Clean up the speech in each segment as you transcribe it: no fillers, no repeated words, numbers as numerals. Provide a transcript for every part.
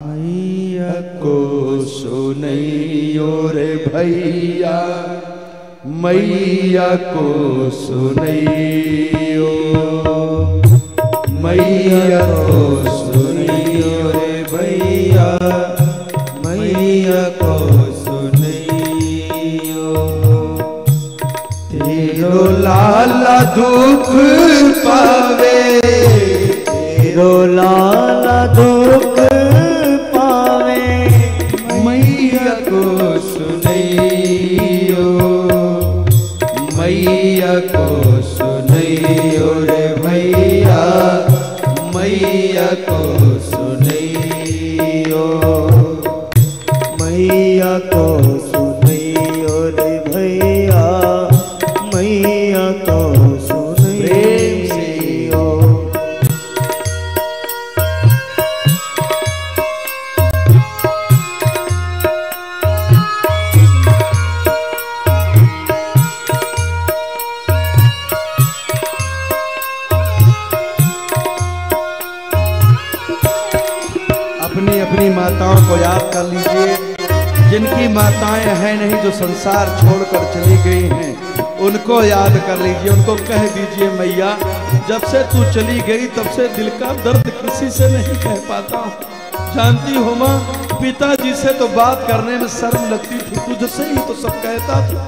मैया को सुनैयो रे भैया, मैया को सुनैयो, मैया को सुनैयो रे भैया, मैया को सुनैयो। तेरो लाला दुख पावे, तेरो लाला दुख पावे, मैया को सुनैयो, मैया को सुनैयो रे भैया, मैया को सुनैयो, मैया को सुनैयो रे भैया, मैया को सुनैयो। अपनी अपनी माताओं को याद कर लीजिए, जिनकी माताएं हैं नहीं, जो संसार छोड़कर चली गई हैं, उनको याद कर लीजिए। उनको कह दीजिए, मैया जब से तू चली गई तब से दिल का दर्द किसी से नहीं कह पाता हूँ। जानती हो माँ, पिताजी से तो बात करने में शर्म लगती थी, तुझसे ही तो सब कहता था।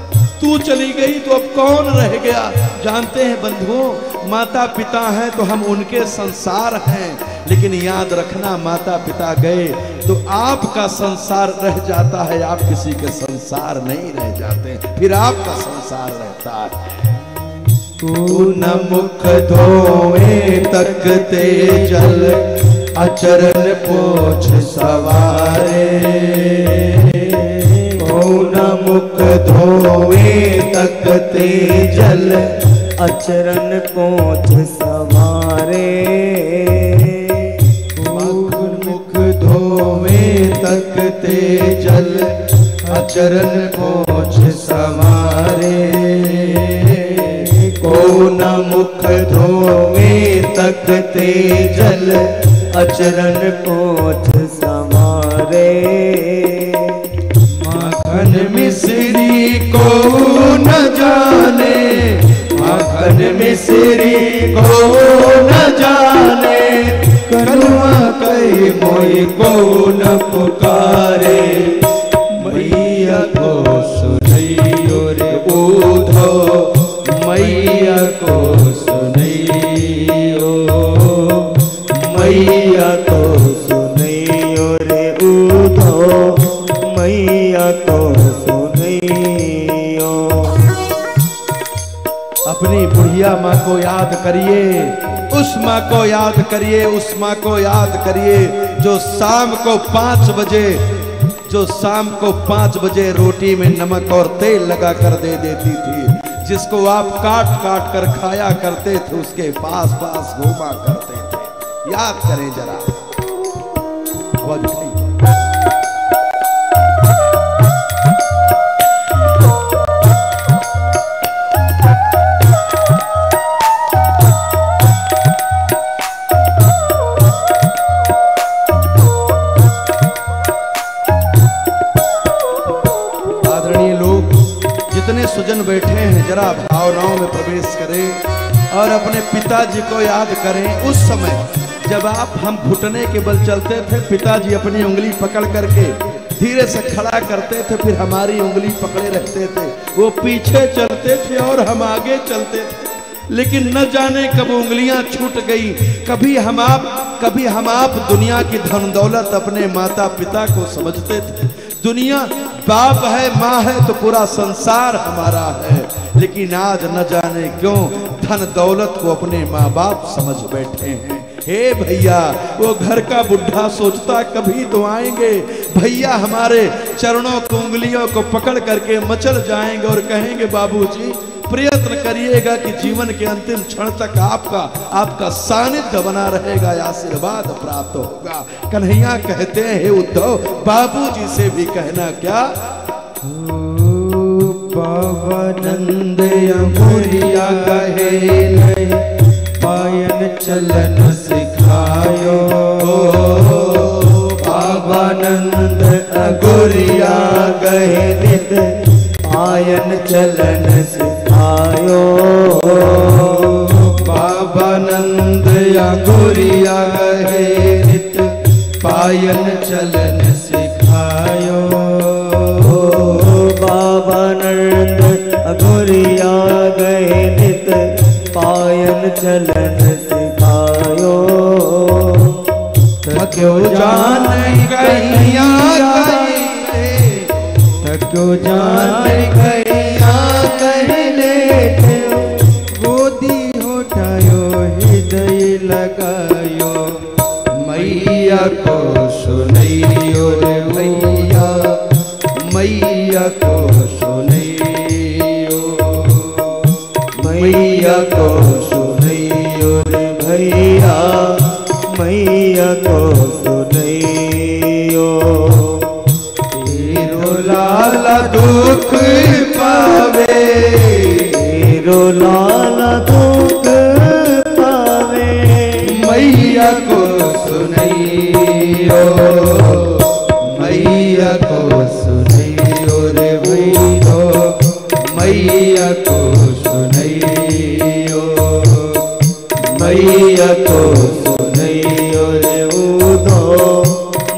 तू चली गई तो अब कौन रह गया। जानते हैं बंधुओं, माता पिता हैं तो हम उनके संसार हैं, लेकिन याद रखना माता पिता गए तो आपका संसार रह जाता है, आप किसी के संसार नहीं रह जाते, फिर आपका संसार रहता है। तू न मुख धोए तकते जल, अचरण पोछ सवारे, न मुख धोए तकते जल, अचरण पोछ सवारे, मुख धोवे तकते जल, अचरण पोछ सवारे, को न मुख धोवे तकते जल, अचरण पोछ सवारे। माखन मिश्री को न जाने, माखन मिश्री को न जाने, कनुआ कई मोई को न पुकारे, मैया को सुनैयो रे उधो, मैया को सुनैयो, मैया को सुनैयो रे उधो, मैया को सुनैयो। अपनी बुढ़िया माँ को याद करिए, उस माँ को याद करिए, उस माँ को याद करिए जो शाम को 5 बजे रोटी में नमक और तेल लगा कर दे देती थी, जिसको आप काट काट कर खाया करते थे, उसके पास पास घूमा करते थे। याद करें जरा। सुजन बैठे हैं, जरा भावनाओं में प्रवेश करें और अपने पिताजी को याद करें। उस समय जब हम घुटने के बल चलते थे, पिताजी अपनी उंगली पकड़ करके धीरे से खड़ा करते थे, फिर हमारी उंगली पकड़े रहते थे। वो पीछे चलते थे और हम आगे चलते थे, लेकिन न जाने कब उंगलियां छूट गई। कभी हम आप दुनिया की धन दौलत अपने माता पिता को समझते थे। दुनिया बाप है, माँ है तो पूरा संसार हमारा है, लेकिन आज न जाने क्यों धन दौलत को अपने माँ बाप समझ बैठे हैं। हे भैया, वो घर का बुढ़ा सोचता कभी तो आएंगे, भैया हमारे चरणों को उंगलियों को पकड़ करके मचल जाएंगे और कहेंगे, बाबूजी प्रयत्न करिएगा कि जीवन के अंतिम क्षण तक आपका सानिध्य बना रहेगा, आशीर्वाद प्राप्त होगा। कन्हैया कहते हैं, हे उद्धव, बाबूजी से भी कहना क्या, पवनंद अमुरिया कहे पायन चलन सिखायो, बाबा नंद अगोरिया गहे नित आयन चलन सिखायो। बाबा नंद अगोरिया गहे नित पायन चलन सिखायो। बाबा नंद अगोरिया गहे नित पायन चलन सिखायो। थक्यो जान कहिया थक्यो जान कहिया कहले गोदी उठायो हृदय लगायो। मैया को सुनैयो रे मैया, मैया को सुनैयो, मैया को सुनैयो रे भैया, मैया को सुनैयो। तेरो लाला दुख पावे, तेरो लाला दुख पावे। मैया को सुनैयो, मैया को सुनैयो रे भैया, मैया को सुनैयो, मैया को सुनैयो रे उद्धव,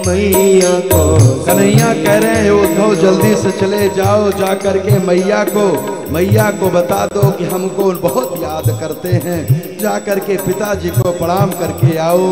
मैया को। कन्हैया कह रहे हैं उद्धव जल्दी से चले जाओ, जा करके मैया को बता दो कि हमको बहुत याद करते हैं। जा करके पिताजी को प्रणाम करके आओ।